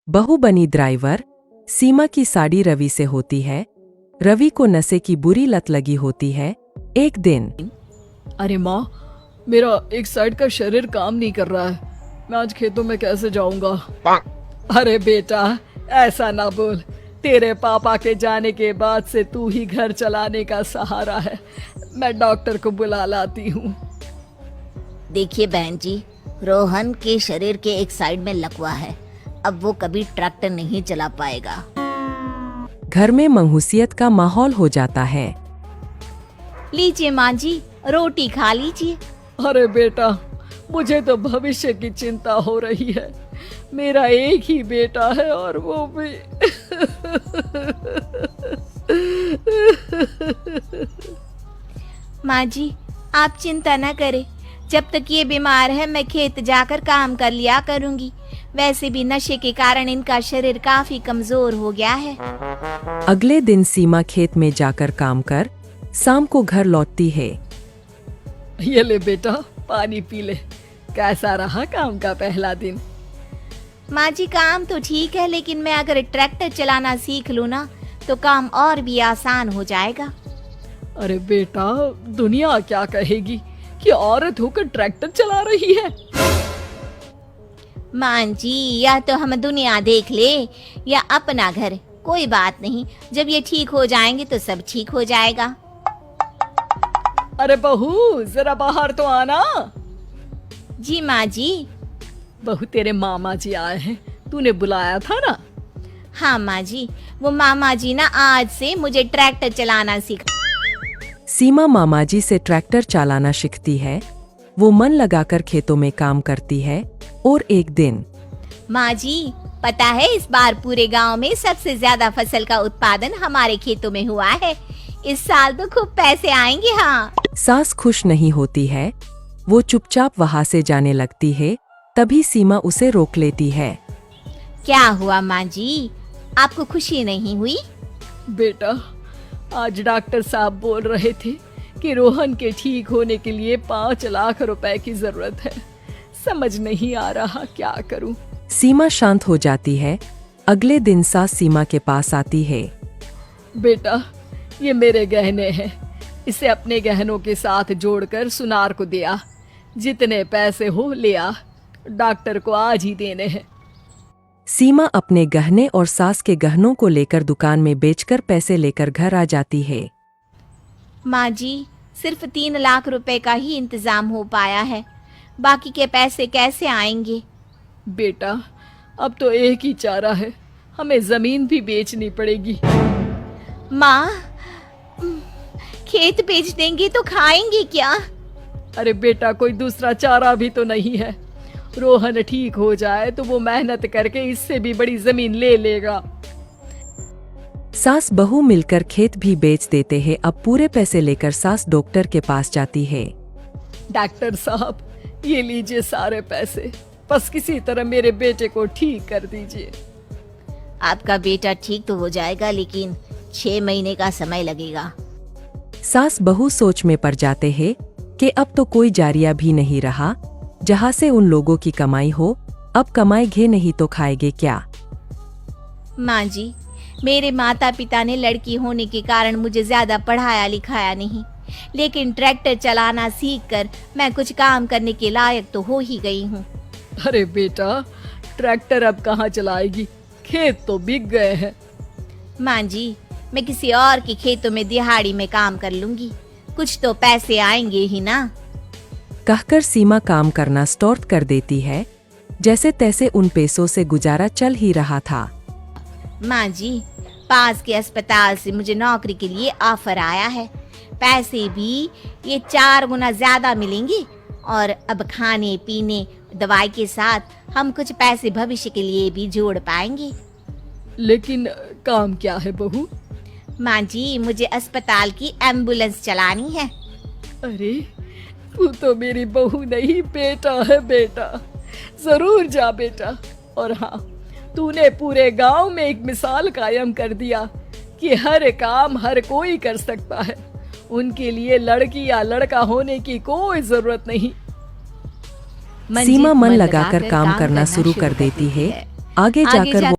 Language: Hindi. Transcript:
बहू बनी ड्राइवर। सीमा की साड़ी रवि से होती है। रवि को नशे की बुरी लत लगी होती है। एक दिन अरे माँ, मेरा एक साइड का शरीर काम नहीं कर रहा है। मैं आज खेतों में कैसे जाऊंगा? अरे बेटा, ऐसा ना बोल। तेरे पापा के जाने के बाद से तू ही घर चलाने का सहारा है। मैं डॉक्टर को बुला लाती हूँ। देखिए बहन जी, रोहन के शरीर के एक साइड में लकवा है। अब वो कभी ट्रैक्टर नहीं चला पाएगा। घर में मंहूसियत का माहौल हो जाता है। लीजिए माँ जी, रोटी खा लीजिए। अरे बेटा, मुझे तो भविष्य की चिंता हो रही है। मेरा एक ही बेटा है और वो भी माँ जी, आप चिंता न करें। जब तक ये बीमार है मैं खेत जाकर काम कर लिया करूंगी। वैसे भी नशे के कारण इनका शरीर काफी कमजोर हो गया है। अगले दिन सीमा खेत में जाकर काम कर शाम को घर लौटती है। ये ले बेटा, पानी पी ले। कैसा रहा काम का पहला दिन? माँ जी, काम तो ठीक है, लेकिन मैं अगर ट्रैक्टर चलाना सीख लूँ ना तो काम और भी आसान हो जाएगा। अरे बेटा, दुनिया क्या कहेगी कि औरत होकर ट्रैक्टर चला रही है? माँ जी, या तो हम दुनिया देख ले या अपना घर, कोई बात नहीं। जब ये ठीक हो जाएंगे तो सब ठीक हो जाएगा। अरे बहू, जरा बाहर तो आना। जी माँ जी। बहू, तेरे मामा जी आए हैं, तूने बुलाया था ना? हाँ माँ जी, वो मामा जी ना आज से मुझे ट्रैक्टर चलाना सिखा। सीमा मामा जी से ट्रैक्टर चलाना सीखती है। वो मन लगाकर खेतों में काम करती है। और एक दिन माँ जी, पता है इस बार पूरे गांव में सबसे ज्यादा फसल का उत्पादन हमारे खेतों में हुआ है। इस साल तो खूब पैसे आएंगे। हाँ। सास खुश नहीं होती है। वो चुपचाप वहाँ से जाने लगती है। तभी सीमा उसे रोक लेती है। क्या हुआ माँ जी, आपको खुशी नहीं हुई? बेटा, आज डॉक्टर साहब बोल रहे थे कि रोहन के ठीक होने के लिए 5 लाख रुपए की जरूरत है। समझ नहीं आ रहा क्या करूं। सीमा शांत हो जाती है। अगले दिन सास सीमा के पास आती है। बेटा, ये मेरे गहने हैं। इसे अपने गहनों के साथ जोड़कर सुनार को दिया। जितने पैसे हो ले आ, डॉक्टर को आज ही देने हैं। सीमा अपने गहने और सास के गहनों को लेकर दुकान में बेचकर पैसे लेकर घर आ जाती है। माँ जी, सिर्फ 3 लाख रुपए का ही इंतजाम हो पाया है। बाकी के पैसे कैसे आएंगे? बेटा, अब तो एक ही चारा है, हमें जमीन भी बेचनी पड़ेगी। माँ, खेत बेच देंगे तो खाएंगे क्या? अरे बेटा, कोई दूसरा चारा भी तो नहीं है। रोहन ठीक हो जाए तो वो मेहनत करके इससे भी बड़ी जमीन ले लेगा। सास बहू मिलकर खेत भी बेच देते हैं। अब पूरे पैसे लेकर सास डॉक्टर के पास जाती है। डॉक्टर साहब, ये लीजिए सारे पैसे। बस किसी तरह मेरे बेटे को ठीक कर दीजिए। आपका बेटा ठीक तो हो जाएगा, लेकिन 6 महीने का समय लगेगा। सास बहू सोच में पड़ जाते हैं कि अब तो कोई जारिया भी नहीं रहा जहाँ से उन लोगों की कमाई हो। अब कमाएंगे नहीं तो खाएंगे क्या? माँ जी, मेरे माता पिता ने लड़की होने के कारण मुझे ज्यादा पढ़ाया लिखाया नहीं, लेकिन ट्रैक्टर चलाना सीखकर मैं कुछ काम करने के लायक तो हो ही गई हूँ। अरे बेटा, ट्रैक्टर अब कहाँ चलाएगी? खेत तो बिक गए हैं। माँ जी, मैं किसी और के खेतों में दिहाड़ी में काम कर लूंगी। कुछ तो पैसे आएंगे ही ना। कहकर सीमा काम करना स्टार्ट कर देती है। जैसे तैसे उन पैसों से गुजारा चल ही रहा था। माँ जी, पास के अस्पताल से मुझे नौकरी के लिए ऑफर आया है। पैसे भी ये 4 गुना ज्यादा मिलेंगे और अब खाने पीने दवाई के साथ हम कुछ पैसे भविष्य के लिए भी जोड़ पाएंगे। लेकिन काम क्या है बहू? माँ जी, मुझे अस्पताल की एम्बुलेंस चलानी है। अरे, तू तो मेरी बहू नहीं, बेटा है। बेटा, जरूर जा बेटा। और हाँ, तूने पूरे गांव में एक मिसाल कायम कर दिया कि हर काम हर कोई कर सकता है। उनके लिए लड़की या लड़का होने की कोई जरूरत नहीं। सीमा मन लगाकर काम करना शुरू कर देती है। आगे जाकर वो